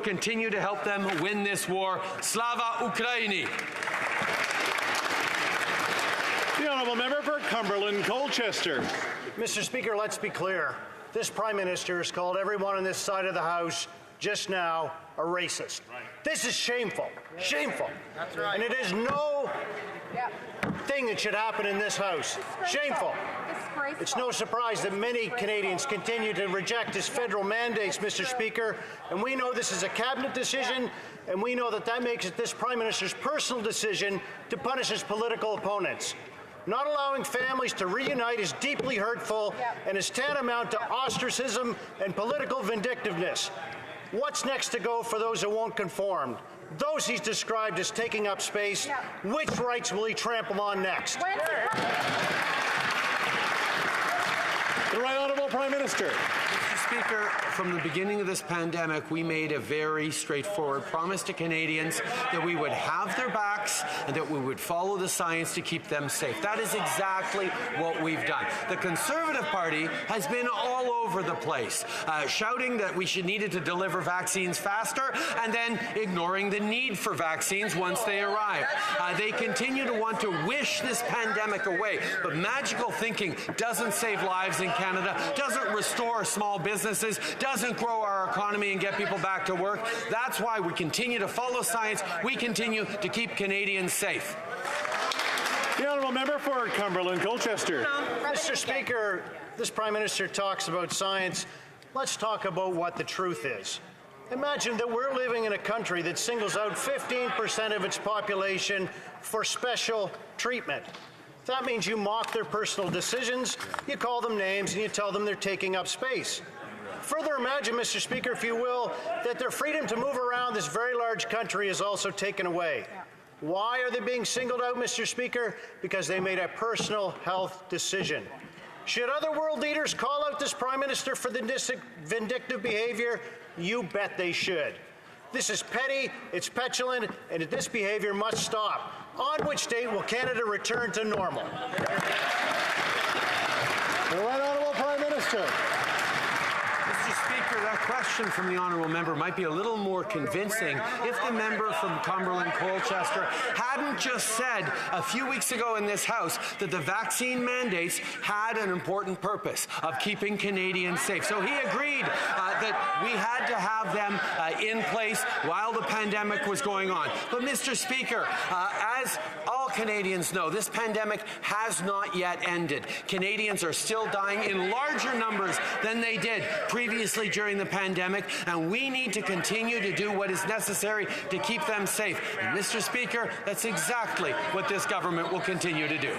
continue to help them win this war. Slava Ukraini! The honourable member for Cumberland Colchester. Mr. Speaker, let's be clear. This Prime Minister has called everyone on this side of the House just now a racist. Right. This is shameful. Shameful. That's right. And it is no thing that should happen in this House. Shameful. It's no surprise that many Canadians continue to reject his federal mandates, Mr. Speaker, and we know this is a cabinet decision, and we know that makes it this Prime Minister's personal decision to punish his political opponents. Not allowing families to reunite is deeply hurtful and is tantamount to ostracism and political vindictiveness. What's next to go for those who won't conform? Those he's described as taking up space, which rights will he trample on next? The Right Honourable Prime Minister. Mr. Speaker, from the beginning of this pandemic, we made a very straightforward promise to Canadians that we would have their backs and that we would follow the science to keep them safe. That is exactly what we've done. The Conservative Party has been all over the place, shouting that we needed to deliver vaccines faster and then ignoring the need for vaccines once they arrive. They continue to want to wish this pandemic away, but magical thinking doesn't save lives in Canada, doesn't restore small businesses, doesn't grow our economy and get people back to work. That's why we continue to follow science. We continue to keep Canadians safe. The honourable member for Cumberland Colchester. Mr. Speaker, this Prime Minister talks about science. Let's talk about what the truth is. Imagine that we're living in a country that singles out 15% of its population for special treatment. That means you mock their personal decisions, you call them names, and you tell them they're taking up space. Further imagine, Mr. Speaker, if you will, that their freedom to move around this very large country is also taken away. Why are they being singled out, Mr. Speaker? Because they made a personal health decision. Should other world leaders call out this Prime Minister for the vindictive behavior? You bet they should. This is petty, it's petulant, and this behavior must stop. On which date will Canada return to normal? The Right Honourable Prime Minister. Mr. Speaker, that question from the honourable member might be a little more convincing if the member from Cumberland Colchester hadn't just said a few weeks ago in this House that the vaccine mandates had an important purpose of keeping Canadians safe. So he agreed that we had to have them in place while the pandemic was going on. But Mr. Speaker, as all Canadians know, this pandemic has not yet ended. Canadians are still dying in larger numbers than they did previously during the pandemic, and we need to continue to do what is necessary to keep them safe. And Mr. Speaker, that's exactly what this government will continue to do.